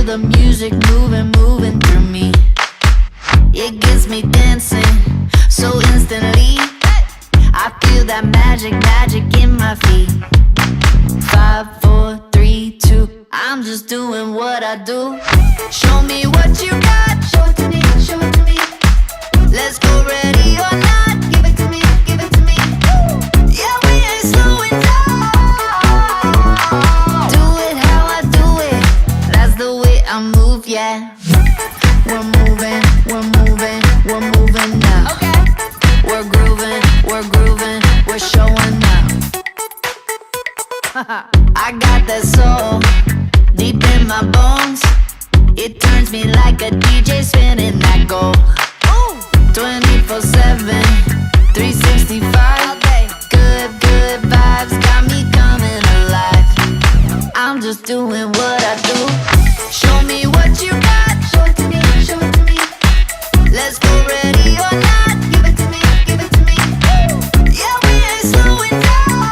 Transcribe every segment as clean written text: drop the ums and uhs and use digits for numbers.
feel the music moving, moving through me. It gets me dancing so instantly. I feel that magic, magic in my feet. 5, 4, 3, 2. I'm just doing what I do. Show me what you got. Show it to me, show it to me. Let's go, ready or not. Give it to me, give it to me. Yeah, we ain't slowing down. Do it how I do it. That's the way I move, yeah. We're moving, we're moving, we're moving now. Okay. We're grooving, we're showing now. I got that soul deep in my bones. It turns me like a DJ spinning that goal. 24/7, 365. Good, good vibes got me coming alive. I'm just doing what I do. Show me what you got. Show it to me, show it to me. Let's go, ready or not. Give it to me, give it to me. Yeah, we ain't slowing down.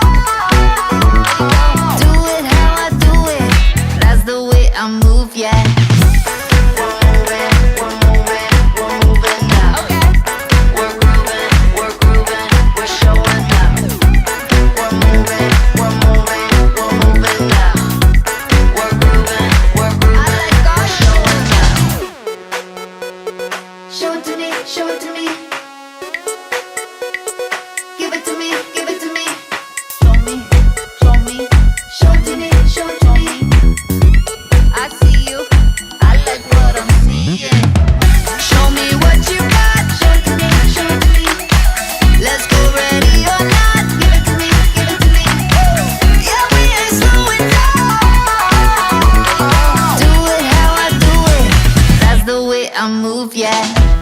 Do it how I do it. That's the way I move, yeah. I move, yeah.